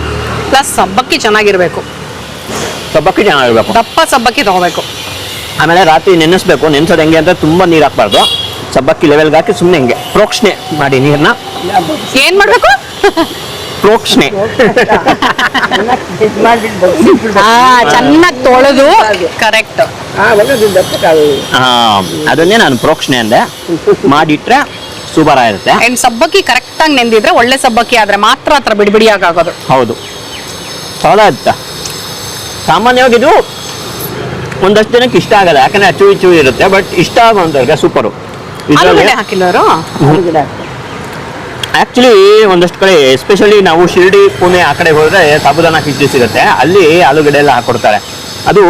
ಪ್ಲಸ್ ಸಬ್ಬಕ್ಕಿ ಚೆನ್ನಾಗಿರ್ಬೇಕು. ಸಬ್ಬಕ್ಕಿ ಚೆನ್ನಾಗಿರ್ಬೇಕು. ದಪ್ಪ ಸಬ್ಬಕ್ಕಿ ತಗೋಬೇಕು. ಆಮೇಲೆ ರಾತ್ರಿ ನೆನೆಸ್ಬೇಕು. ನೆನೆಸೋದು ಹೆಂಗೆ ಅಂದರೆ ತುಂಬ ನೀರು ಹಾಕ್ಬಾರ್ದು. ಸಬ್ಬಕ್ಕಿ ಲೆವೆಲ್ಗೆ ಹಾಕಿ ಸುಮ್ಮನೆ ಹೆಂಗೆ ಪ್ರೋಕ್ಷಣೆ ಮಾಡಿ ನೀರನ್ನ. ಏನ್ ಮಾಡ್ಬೇಕು? ಪ್ರೋಕ್ಷಣೆ. ಇದು ಮಾಡ್ಬಿಟ್ಟು ಬಗ್ಗಿಸ್ಬಿಡ್ಬೇಕು. ಚೆನ್ನಾಗಿ ತೊಳೆದು. ಕರೆಕ್ಟ್. ಆವಾಗ ಅದು ದಪ್ಪಕ್ಕಾಗೋದು. ಅದನ್ನೇ ನಾನು ಪ್ರೋಕ್ಷಣೆ ಅಂದೆ. ಮಾಡಿಟ್ರೆ ಸೂಪರ್ ಆಗಿರುತ್ತೆ. ಅಂಡ್ ಸಬ್ಬಕ್ಕಿ ಕರೆಕ್ಟ್ ಆಗಿ ನೆಂದಿದ್ರೆ ಒಳ್ಳೆ ಸಬ್ಬಕ್ಕಿ ಆದ್ರೆ ಮಾತ್ರ ಹತ್ರ ಬಿಡಿಬಿಡಿಯಾಗಿ ಆಗೋದು. ಹೌದು, ಚೆನ್ನಾಗಿರುತ್ತೆ. ಸಾಮಾನ್ಯವಾಗಿ ಇದು ಒಂದಷ್ಟು ಜನಕ್ಕೆ ಇಷ್ಟ ಆಗಲ್ಲ, ಯಾಕಂದ್ರೆ ಅಚ್ಚು ಇಚ್ಚು ಇರುತ್ತೆ. ಬಟ್ ಇಷ್ಟ ಆಗುವಂಥವ್ರಿಗೆ ಸೂಪರು. ಇದರಲ್ಲಿ ಆಲೂಗಡ್ಡೆ ಹಾಕಿಲ್ಲ ಅವರು? ಆಲೂಗಡ್ಡೆ ಆ್ಯಕ್ಚುಲಿ ಒಂದಷ್ಟು ಕಡೆ, ಎಸ್ಪೆಷಲಿ ನಾವು ಶಿರ್ಡಿ ಪುಣೆ ಆ ಕಡೆ ಹೋದರೆ ಸಾಬುದಾನ ಕಿಚಡಿ ಸಿಗುತ್ತೆ. ಅಲ್ಲಿ ಆಲೂಗಡ್ಡೆ ಎಲ್ಲ ಹಾಕ್ಕೊಡ್ತಾರೆ. ಅದು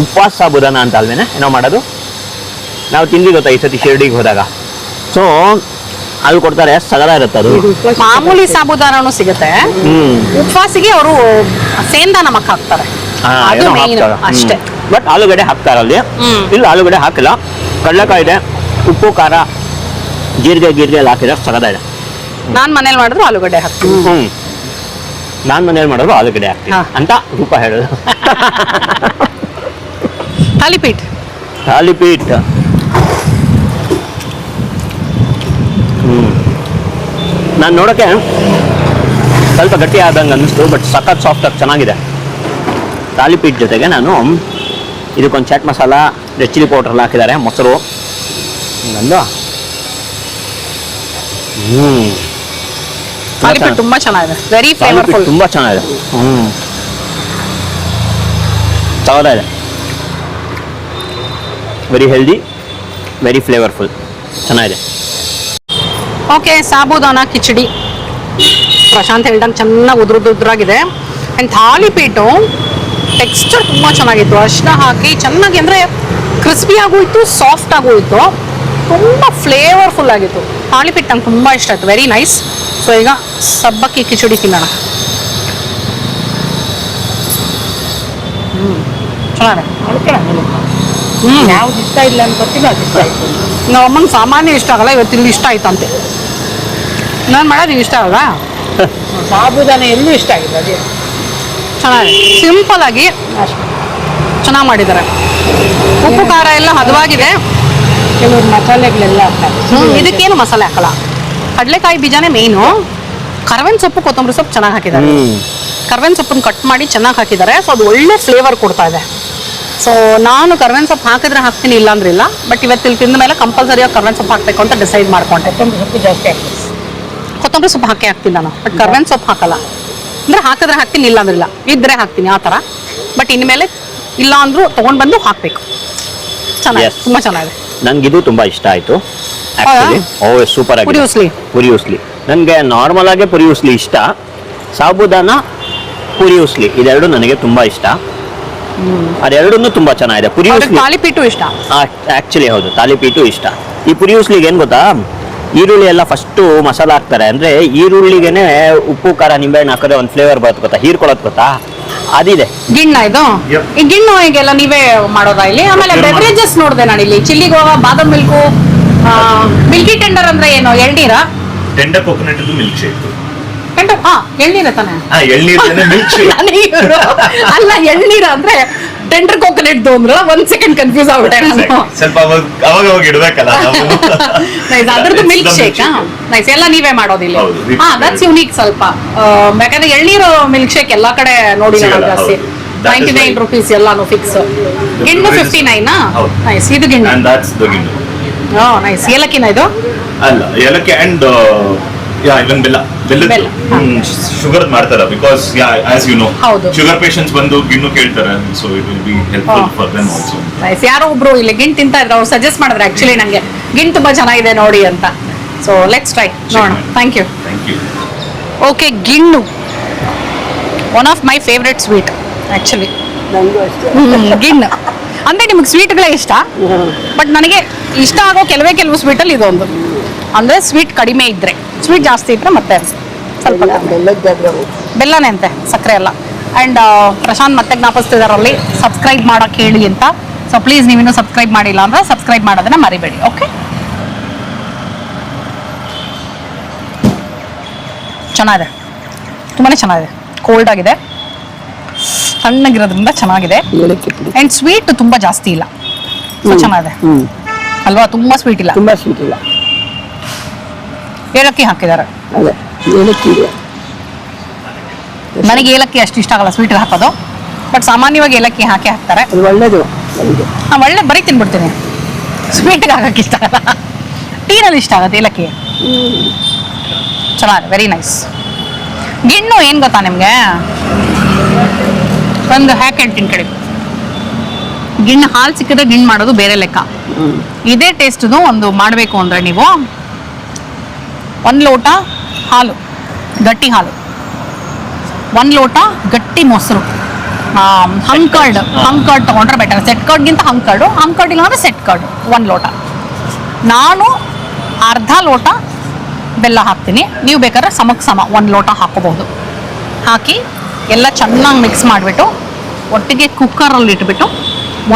ಉಪವಾಸ ಸಾಬುದಾನ ಅಂತ ಅಲ್ವೇನೆ ಏನೋ ಮಾಡೋದು. ನಾವು ತಿಂದು ಗೊತ್ತಾ ಈ ಸತಿ ಶಿರ್ಡಿಗೆ ಹೋದಾಗ. ಸೊ ಅಲ್ಲಿ ಕೊಡ್ತಾರೆ, ಸಗಲ ಇರುತ್ತೆ ಅದು. ಮಾಮೂಲಿ ಸಾಬುದಾನನು ಸಿಗುತ್ತೆ. ಉಪವಾಸಿಗೆ ಅವರು ಸೇಂದಾ ನಮಕ್ ಹಾಕ್ತಾರೆ. ಅದು ಮೇನ್ ಅಷ್ಟೇ. ಬಟ್ ಆಲೂಗಡ್ಡೆ ಹಾಕ್ತಾರೆ ಅಲ್ಲಿ. ಇಲ್ಲಿ ಆಲೂಗಡ್ಡೆ ಹಾಕಿಲ್ಲ. ಕಡಲೆಕಾಯಿ ಇದೆ, ಉಪ್ಪು ಖಾರ ಜೀರಿಗೆ ಎಲ್ಲ ಹಾಕಿದ್ರೆ ಸಗದ ಇದೆ. ನಾನ್ ಮನೇಲಿ ಮಾಡಿದ್ರು ಆಲೂಗಡ್ಡೆ ಹಾಕ್ತೀನಿ. ನಾನು ಮನೇಲಿ ಮಾಡಿದ್ರು ಆಲೂಗಡ್ಡೆ ಹಾಕ್ತೀನಿ ಅಂತ ರೂಪ ಹೇಳೋದು. ತಾಲಿಪೀಠ್. ತಾಲಿಪೀಠ್. ನಾನು ನೋಡೋಕ್ಕೆ ಸ್ವಲ್ಪ ಗಟ್ಟಿ ಆದಂಗೆ ಅನ್ನಿಸ್ತು, ಬಟ್ ಸಖತ್ ಸಾಫ್ಟಾಗಿ ಚೆನ್ನಾಗಿದೆ. ತಾಲಿಪೀಠ್ ಜೊತೆಗೆ ನಾನು ಇದಕ್ಕೊಂದು chaat masala, red chilli powder ಎಲ್ಲ ಹಾಕಿದ್ದಾರೆ, ಮೊಸರು ಹಂಗಂದು. ತಾಲಿಪೀಠ್ ತುಂಬಾ ಚೆನ್ನಾಗಿದೆ. Very flavourful. ತುಂಬಾ ಚೆನ್ನಾಗಿದೆ. ಚೆನ್ನಾಗಿದೆ. ವೆರಿ ಹೆಲ್ದಿ, ವೆರಿ ಫ್ಲೇವರ್ಫುಲ್, ಚೆನ್ನಾಗಿದೆ. ಓಕೆ, ಸಾಬುದಾನ ಕಿಚಡಿ ಪ್ರಶಾಂತ್ ಹೇಳ್ದಂಗೆ ಚೆನ್ನಾಗಿ ಉದ್ರಾಗಿದೆ. ಆ್ಯಂಡ್ ತಾಲಿಪೀಠು ಟೆಕ್ಸ್ಚರ್ ತುಂಬ ಚೆನ್ನಾಗಿತ್ತು. ಅರಿಶಿನ ಹಾಕಿ ಚೆನ್ನಾಗಿ ಅಂದರೆ ಕ್ರಿಸ್ಪಿ ಆಗೋಯ್ತು, ಸಾಫ್ಟ್ ಆಗೋಯ್ತು, ತುಂಬ ಫ್ಲೇವರ್ಫುಲ್ ಆಗಿತ್ತು. ತಾಲಿಪೀಠ್ ನಂಗೆ ತುಂಬ ಇಷ್ಟ ಆಯಿತು. Very nice. ಸೊ ಈಗ ಸಬ್ಬಕ್ಕಿ ಕಿಚಡಿ ತಿನ್ನೋಣ. ಚೆನ್ನಾಗಿದೆ. ಯಾವ್ದು ಇಷ್ಟ ಇಲ್ಲ ಅನ್ಕೊತೀವಿ ಅದು ಇಷ್ಟ ಆಯ್ತು. ನಮ್ಮ ಅಮ್ಮಂಗೆ ಸಾಮಾನ್ಯ ಇಷ್ಟ ಆಗಲ್ಲ, ಇವತ್ತು ಇಲ್ಲಿ ಇಷ್ಟ ಆಯ್ತಂತೆ. ನಾನು ಮಾಡೋದು ಇಷ್ಟ ಅಲ್ವಾ? ಸಾಬುದಾನ ಎಲ್ಲೂ ಇಷ್ಟ ಆಗಿದೆ ಅದೇ ಚೆನ್ನಾಗಿ ಸಿಂಪಲ್ ಆಗಿ ಚೆನ್ನಾಗಿ ಮಾಡಿದ್ದಾರೆ. ಉಪ್ಪು ಖಾರ ಎಲ್ಲ ಹದವಾಗಿದೆ. ಕೆಲವರು ಮಸಾಲೆಗಳೆಲ್ಲ ಹಾಕ್ತಾರೆ. ಇದಕ್ಕೇನು ಮಸಾಲೆ ಹಾಕಲ್ಲ, ಕಡಲೆಕಾಯಿ ಬೀಜನೇ ಮೇಯ್ನು. ಕರ್ಬೇವಿನ ಸೊಪ್ಪು ಕೊತ್ತಂಬರಿ ಸೊಪ್ಪು ಚೆನ್ನಾಗಿ ಹಾಕಿದ್ದಾರೆ. ಕರ್ಬೇವಿನ ಸೊಪ್ಪನ್ನು ಕಟ್ ಮಾಡಿ ಚೆನ್ನಾಗಿ ಹಾಕಿದ್ದಾರೆ. ಸೊ ಅದು ಒಳ್ಳೆ ಫ್ಲೇವರ್ ಕೊಡ್ತಾ ಇದೆ. ಸೊ ನಾನು ಕರ್ಬೇವಿನ ಸೊಪ್ಪು ಹಾಕಿದ್ರೆ ಹಾಕ್ತೀನಿ, ಇಲ್ಲ ಅಂದ್ರೆ ಇಲ್ಲ. ಬಟ್ ಇವತ್ತಿಲ್ಲಿ ತಿಂದ ಮೇಲೆ ಕಂಪಲ್ಸರಿಯಾಗಿ ಕರ್ಬೇವಿನ ಸೊಪ್ಪು ಹಾಕಬೇಕು ಅಂತ ಡಿಸೈಡ್ ಮಾಡ್ಕೊಂಡೆ. ಸೊಪ್ಪು ಜಾಸ್ತಿ ಹಾಕ್ತಾರೆ. ಕೊತ್ತಂಬರಿ ಸೊಪ್ಪು ಹಾಕ್ತೀನಿ ನಾನು, ಬಟ್ ಕರ್ಬೇವಿನ ಸೊಪ್ಪು ಹಾಕಲ್ಲ. ಅಂದ್ರೆ ಹಾಕಿದ್ರೆ ಹಾಕ್ತೀನಿ, ಇಲ್ಲ ಅಂದ್ರೆ ಇಲ್ಲ. ಇದ್ರೆ ಹಾಕ್ತೀನಿ ಆ ಥರ. ಬಟ್ ಇನ್ಮೇಲೆ ಇಲ್ಲ ಅಂದ್ರೂ ತೊಗೊಂಡು ಬಂದು ಹಾಕಬೇಕು. ಚೆನ್ನಾಗಿ, Yes. ತುಂಬ ಚೆನ್ನಾಗಿದೆ. ನನ್ಗಿದು ತುಂಬಾ ಇಷ್ಟ ಆಯ್ತು ಆಕ್ಚುಲಿ. ಓ ಸೂಪರ್ ಆಗಿ ಪುರಿ ಉಸ್ಲಿ. ನನಗೆ ನಾರ್ಮಲ್ ಆಗಿ ಪುರಿ ಉಸ್ಲಿ ಇಷ್ಟ. ಸಾಬುದಾನ ಪುರಿ ಉಸ್ಲಿ ಇದೆರಡು ನನಗೆ ತುಂಬಾ ಇಷ್ಟ. ಅದೆರಡನ್ನೂ ತುಂಬಾ ಚೆನ್ನಾಗಿದೆ. ಪುರಿ ಉಸ್ಲಿ ತಾಲಿಪೀಟು ಇಷ್ಟ. ಆಕ್ಚುಲಿ ಹೌದು, ತಾಲಿಪೀಟು ಇಷ್ಟ. ಈ ಪುರಿ ಉಸ್ಲಿಗೆ ಏನ್ ಗೊತ್ತಾ, ಈರುಳ್ಳಿ ಎಲ್ಲ ಫಸ್ಟ್ ಮಸಾಲ ಹಾಕ್ತಾರೆ. ಅಂದ್ರೆ ಈರುಳ್ಳಿಗೆನೆ ಉಪ್ಪು ಖಾರ ನಿಂಬೆಹಣ್ಣು ಹಾಕಿದ್ರೆ ಒಂದು ಫ್ಲೇವರ್ ಬರುತ್ತೆ ಗೊತ್ತಾ, ಹೀರ್ಕೊಳ್ಳೋದು ಗೊತ್ತಾ, ಅದಿದೆ. ಗಿಣ್ಣ ಇದು ಈ ಗಿಣ್ಣು ಹೀಗೆಲ್ಲ ನೀವೇ ಮಾಡೋದಾ ಇಲ್ಲಿ? ಆಮೇಲೆ ಬೆವರೇಜಸ್ ನೋಡಿದೆ ನಾನು ಇಲ್ಲಿ. ಚಿಲ್ಲಿ ಗೋವಾ, ಬಾದಾಮ್ ಮಿಲ್ಕು, ಮಿಲ್ಕಿ ಟೆಂಡರ್ ಅಂದ್ರೆ ಏನು, ಎಳ್ನೀರ? Tender coconut milk shake. Tender ಎಳ್ನೀರ ತಾನೆ? ಎಳ್ನೀರು ಮಿಲ್ಕ್ ಶೇಕ್. ಅಲ್ಲ, ಎಳ್ನೀರ ಅಂದ್ರೆ ಟೆಂಡರ್ ಕೋಕೋನಟ್ ಅಂದ್ರ ಒಂದ್ ಸೆಕೆಂಡ್ ಕನ್ಫ್ಯೂಸ್ ಆಗ್ಬಿಟ್ಟೆ ನಾನು. ಸ್ವಲ್ಪ ಅವಾಗ ಇಡ್ಬೇಕಲ್ಲ ನಾವು. ನೈಸ್, ಅದ್ರದ್ದು ಮಿಲ್ಕ್ ಶೇಕ್. ನೈಸ್, ಎಲ್ಲ ನೀವೇ ಮಾಡೋದಿಲ್ಲ? ಹೌದು, we ಹಾ, prepare ದಟ್ಸ್ ಯುನೀಕ್ ಸ್ವಲ್ಪ. ಯಾಕಂದ್ರೆ ಎಳ್ನೀರು ಮಿಲ್ಕ್ ಶೇಕ್ ಎಲ್ಲಾ ಕಡೆ ನೋಡಿಲ್ಲ ನಾನು ಜಾಸ್ತಿ. ಹೌದು. That is 99 right. rupees ಎಲ್ಲಾನು ಫಿಕ್ಸ್. ಗಿಣ್ಣು 59 ಹೌದು. ನೈಸ್, ಇದು ಗಿಣ್ಣು. And that's the gindu. Nice. ಏಲಕ್ಕಿನ ಇದು? ಅಲ್ಲ, ಏಲಕ್ಕಿ ಅಂಡ್ ಇವನ್ ಬೆಲ್ಲ. ಬೆಲ್ಲ, ಹಾ. ಶುಗರ್ ಮಾಡ್ತಾರ ಬಿಕಾಸ್ ಆಸ್ ಯು ನೋ ಹೌದು. ಶುಗರ್ ಪೇಷಂಟ್ಸ್ ಬಂದು ಗಿಣ್ಣು ಕೇಳ್ತಾರೆ. So it will be helpful ಹಾ. For them also. ನೈಸ್. ಯಾರೋ ಒಬ್ರು ಇಲ್ಲಿ ಗಿಣ್ ತಿಂತಾ ಇದ್ರು, ಅವ್ರು ಸಜೆಸ್ಟ್ ಮಾಡಿದ್ರೆ ಆಕ್ಚುಲಿ ನಂಗೆ ಗಿಣ್ ತುಂಬಾ ಚೆನ್ನಾಗಿದೆ ನೋಡಿ ಅಂತ. ಸೊ ಲೆಟ್ಸ್ ಟ್ರೈ ನೋಡೋಣ. Thank you. Thank you. Okay, ಗಿಣ್ಣು one of my favourite sweet actually. ನನಗೂ ಅಷ್ಟೇ. ಗಿಣ್ಣು ಅಂದ್ರೆ ನಿಮಗೆ ಸ್ವೀಟ್ಗಳೇ ಇಷ್ಟ, ಬಟ್ ನನಗೆ ಇಷ್ಟ ಆಗೋ ಕೆಲವು ಸ್ವೀಟಲ್ಲಿ ಇದೊಂದು. ಅಂದ್ರೆ ಸ್ವೀಟ್ ಕಡಿಮೆ ಇದ್ರೆ, ಸ್ವೀಟ್ ಜಾಸ್ತಿ ಇದ್ರೆ ಮತ್ತೆ ಸ್ವಲ್ಪ ಬೆಲ್ಲದ್ದಾದ್ರೆ ಬೆಲ್ಲನೇ ಅಂತೆ, ಸಕ್ಕರೆ ಅಲ್ಲ. ಆ್ಯಂಡ್ ಪ್ರಶಾಂತ್ ಮತ್ತೆ ಜ್ಞಾಪಿಸ್ತಿದಾರಲ್ಲಿ ಸಬ್ಸ್ಕ್ರೈಬ್ ಮಾಡೋಕೆ ಹೇಳಿ ಅಂತ. ಸೊ ಪ್ಲೀಸ್ ನೀವಿನ್ನೂ ಸಬ್ಸ್ಕ್ರೈಬ್ ಮಾಡಿಲ್ಲ ಅಂದ್ರೆ ಸಬ್ಸ್ಕ್ರೈಬ್ ಮಾಡೋದನ್ನ ಮರಿಬೇಡಿ. ಓಕೆ, ಚೆನ್ನಾಗಿದೆ, ತುಂಬಾ ಚೆನ್ನಾಗಿದೆ. ಕೋಲ್ಡ್ ಆಗಿದೆ, ತಣ್ಣಗಿರೋದ್ರಿಂದ ಚೆನ್ನಾಗಿದೆ. ಏಲಕ್ಕಿ ಪುಡಿ ಆ್ಯಂಡ್ ಸ್ವೀಟ್ ತುಂಬ ಜಾಸ್ತಿ ಇಲ್ಲ, ಸೊ ಚೆನ್ನಾಗಿದೆ ಅಲ್ವಾ? ತುಂಬ ಸ್ವೀಟ್ ಇಲ್ಲ, ತುಂಬಾ ಸ್ವೀಟ್ ಇಲ್ಲ. ಏಲಕ್ಕಿ ಹಾಕಿದ್ದಾರೆ. ಅದೇ ಏಲಕ್ಕಿ ಇದೆ. ನನಗೆ ಏಲಕ್ಕಿ ಅಷ್ಟು ಇಷ್ಟ ಆಗಲ್ಲ ಸ್ವೀಟ್ಗೆ ಹಾಕೋದು, ಬಟ್ ಸಾಮಾನ್ಯವಾಗಿ ಏಲಕ್ಕಿ ಹಾಕ್ತಾರೆ. ಅದು ಒಳ್ಳೇದು ನನಗೆ. ಒಳ್ಳೆ ಬರೀ ತಿನ್ಬಿಡ್ತೀನಿ, ಸ್ವೀಟ್ಗೆ ಹಾಕಕ್ಕೆ ಇಷ್ಟ ಆಗಲ್ಲ. ಟೀನಲ್ಲಿ ಇಷ್ಟ ಆಗುತ್ತೆ ಏಲಕ್ಕಿ. ಚೆನ್ನಾಗಿದೆ, ವೆರಿ ನೈಸ್. ಗಿಣ್ಣು ಏನು ಗೊತ್ತಾ ನಿಮಗೆ, ಒಂದು ಹ್ಯಾಕ್ ಹೇಳ್ತೀನಿ ಕಡೆ. ಗಿಣ್ಣು ಹಾಲು ಸಿಕ್ಕಿದ್ರೆ ಗಿಣ್ಣು ಮಾಡೋದು ಬೇರೆ ಲೆಕ್ಕ. ಇದೇ ಟೇಸ್ಟ್ದು ಒಂದು ಮಾಡಬೇಕು ಅಂದರೆ ನೀವು 1 ಲೋಟ ಹಾಲು, ಗಟ್ಟಿ ಹಾಲು, 1 ಲೋಟ ಗಟ್ಟಿ ಮೊಸರು, ಹಂಕರ್ಡ್ ತೊಗೊಂಡ್ರೆ ಬೆಟರ್. ಸೆಟ್ ಕರ್ಡ್ಗಿಂತ ಹಂಕರ್ಡ್ ಇಲ್ಲ ಅಂದರೆ ಸೆಟ್ ಕರ್ಡ್ 1 ಲೋಟ. ನಾನು ಅರ್ಧ ಲೋಟ ಬೆಲ್ಲ ಹಾಕ್ತೀನಿ. ನೀವು ಬೇಕಾದ್ರೆ ಸಮಕ್ಕೆ ಸಮ 1 ಲೋಟ ಹಾಕೋಬಹುದು. ಹಾಕಿ ಎಲ್ಲ ಚೆನ್ನಾಗಿ ಮಿಕ್ಸ್ ಮಾಡಿಬಿಟ್ಟು ಒಟ್ಟಿಗೆ ಕುಕ್ಕರಲ್ಲಿ ಇಟ್ಬಿಟ್ಟು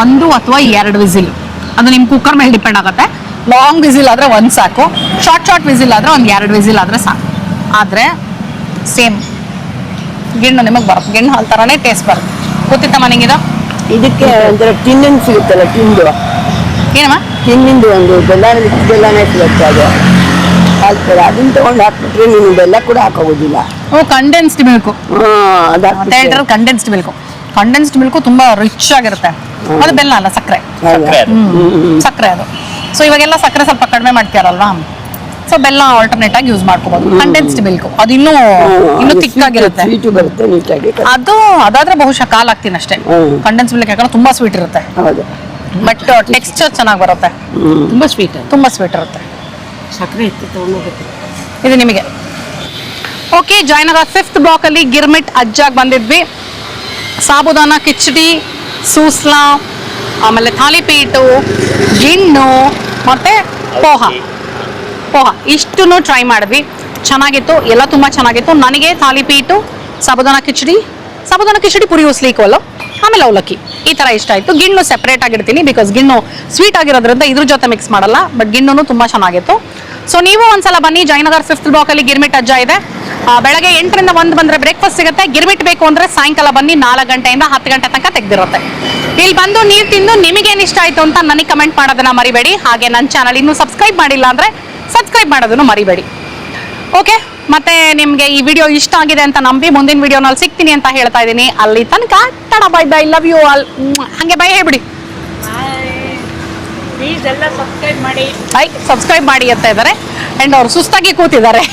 1 ಅಥವಾ 2 ವಿಸಿಲ್, ಅದು ನಿಮ್ಮ ಕುಕ್ಕರ್ ಮೇಲೆ ಡಿಪೆಂಡ್ ಆಗುತ್ತೆ. ಲಾಂಗ್ ವಿಸಿಲ್ ಆದರೆ 1 ಸಾಕು, ಶಾರ್ಟ್ ವಿಸಿಲ್ ಆದರೆ ಒಂದು 2 ವಿಸಿಲ್ ಆದರೆ ಸಾಕು. ಆದರೆ ಸೇಮ್ ಗಿಣ್ಣು ನಿಮಗೆ ಬರುತ್ತೆ, ಗಿಣ್ಣು ಹಾಲು ಥರನೇ ಟೇಸ್ಟ್ ಬರುತ್ತೆ. ಗೊತ್ತಿತ್ತಮ್ಮ ನಿಂಗಿದ? ಇದಕ್ಕೆ ಒಂಥರ ಟಿನ್ನಿಂದು ಸಿಗುತ್ತಲ್ಲ, ಟಿಂದು ಏನಮ್ಮ? ಟಿನ್ನಿಂದು ಒಂದು ಬೆಲ್ಲನೇ ಸಿಗುತ್ತೆ. ಅದು ಹಾಕ್ತಾರೆ, ಅದನ್ನ ತಗೊಂಡು ಹಾಕ್ಬಿಟ್ರೆ ನೀನು ಬೆಲ್ಲ ಕೂಡ ಹಾಕೋದಿಲ್ಲ. ಕಂಡೆನ್ಸ್ಡ್ ಮಿಲ್ಕು ಅದು ಅಂತ ಹೇಳ್ತಾರೆ. ಕಂಡೆನ್ಸ್ಡ್ ಮಿಲ್ಕು ತುಂಬಾ ರಿಚ್ ಆಗಿರುತ್ತೆ. ಅದು ಬೆಲ್ಲ ಅಲ್ಲ, ಸಕ್ಕರೆ. ಸಕ್ಕರೆ ಅದು. ಸೊ ಇವಾಗೆಲ್ಲ ಸಕ್ಕರೆ ಸ್ವಲ್ಪ ಕಡಿಮೆ ಮಾಡ್ತೀರಲ್ವಾ, ಸೊ ಬೆಲ್ಲ ಆಲ್ಟರ್ನೇಟ್ ಆಗಿ ಯೂಸ್ ಮಾಡ್ಕೋಬಹುದು. ಕಂಡೆನ್ಸ್ಡ್ ಮಿಲ್ಕ್ ಅದು ಇನ್ನೂ ತಿಕ್ಕಾಗಿರುತ್ತೆ, ಸ್ವೀಟು ಬರುತ್ತೆ ನೀಟಾಗಿ. ಅದಾದ್ರೆ ಬಹುಶಃ ಕಾಲ್ ಹಾಕ್ತೀನಿ ಅಷ್ಟೇ. ಕಂಡೆನ್ಸ್ ಮಿಲ್ಕ್ ಯಾಕಂದ್ರೆ ತುಂಬಾ ಸ್ವೀಟ್ ಇರುತ್ತೆ, ಹೌದು. ಬಟ್ ಟೆಕ್ಸ್ಚರ್ ಚೆನ್ನಾಗಿ ಬರುತ್ತೆ. ತುಂಬಾ ಸ್ವೀಟ್ ಇರುತ್ತೆ. ಸಕ್ಕರೆ ಇತ್ತು ತಗೊಂಡೋಗುತ್ತೆ. ಇದು ನಿಮಗೆ. ಓಕೆ, ಜಯನಗರ 5th ಬ್ಲಾಕ್ ಅಲ್ಲಿ ಗಿರ್ಮಿಟ್ ಅಜ್ಜಾಗ್ ಬಂದಿದ್ವಿ. ಸಾಬುದಾನ ಕಿಚಡಿ, ಸೂಸ್ಲಾ, ಆಮೇಲೆ ಥಾಲಿಪೀಟು, ಗಿಣ್ಣು ಮತ್ತೆ ಪೋಹ ಇಷ್ಟನ್ನು ಟ್ರೈ ಮಾಡಿದ್ವಿ. ಚೆನ್ನಾಗಿತ್ತು, ಎಲ್ಲ ತುಂಬ ಚೆನ್ನಾಗಿತ್ತು. ನನಗೆ ಥಾಲಿಪೀಟು, ಸಾಬುದಾನ ಕಿಚಡಿ ಪುರಿ ಉಸ್ಲಿ ಕೋಲು, ಆಮೇಲೆ ಅವಲಕ್ಕಿ ಈ ಥರ ಇಷ್ಟ ಆಯಿತು. ಗಿಣ್ಣು ಸೆಪ್ರೇಟ್ ಆಗಿರ್ತೀನಿ, ಬಿಕಾಸ್ ಗಿಣ್ಣು ಸ್ವೀಟ್ ಆಗಿರೋದ್ರಿಂದ ಇದ್ರ ಜೊತೆ ಮಿಕ್ಸ್ ಮಾಡಲ್ಲ. ಬಟ್ ಗಿಣ್ಣು ತುಂಬ ಚೆನ್ನಾಗಿತ್ತು. ಸೊ ನೀವು ಒಂದ್ಸಲ ಬನ್ನಿ, ಜಯನಗರ 5th ಬ್ಲಾಕ್ ಅಲ್ಲಿ ಗಿರ್ಮಿಟ್ ಅಜ್ಜ ಇದೆ. ಬೆಳಗ್ಗೆ 8ರಿಂದ 1 ಬಂದ್ರೆ ಬ್ರೇಕ್ಫಾಸ್ಟ್ ಸಿಗುತ್ತೆ. ಗಿರ್ಮಿಟ್ ಬೇಕು ಅಂದ್ರೆ ಸಾಯಂಕಾಲ ಬನ್ನಿ 4 ಗಂಟೆಯಿಂದ 10 ಗಂಟೆ ತನಕ ತೆಗ್ದಿರುತ್ತೆ. ಇಲ್ಲಿ ಬಂದು ನೀರು ತಿಂದು ನಿಮಗೇನು ಇಷ್ಟ ಆಯ್ತು ಅಂತ ನನಗೆ ಕಮೆಂಟ್ ಮಾಡೋದನ್ನ ಮರಿಬೇಡಿ. ಹಾಗೆ ನನ್ನ ಚಾನಲ್ ಇನ್ನೂ ಸಬ್ಸ್ಕ್ರೈಬ್ ಮಾಡಿಲ್ಲ ಅಂದ್ರೆ ಸಬ್ಸ್ಕ್ರೈಬ್ ಮಾಡೋದನ್ನು ಮರಿಬೇಡಿ. ಓಕೆ, ಮತ್ತೆ ನಿಮಗೆ ಈ ವಿಡಿಯೋ ಇಷ್ಟ ಆಗಿದೆ ಅಂತ ನಂಬಿ ಮುಂದಿನ ವಿಡಿಯೋನಲ್ಲಿ ಸಿಗ್ತೀನಿ ಅಂತ ಹೇಳ್ತಾ ಇದ್ದೀನಿ. ಅಲ್ಲಿ ತನಕ tata bye bye, love you all. ಹಾಗೆ ಬೈ ಹೇಳ್ಬಿಡಿ. ಪ್ಲೀಸ್ ಎಲ್ಲ ಸಬ್ಸ್ಕ್ರೈಬ್ ಮಾಡಿ. ಸಬ್ಸ್ಕ್ರೈಬ್ ಮಾಡಿ ಅಂತ ಇದ್ದಾರೆ. ಅಂಡ್ ಅವ್ರು ಸುಸ್ತಾಗಿ ಕೂತಿದ್ದಾರೆ.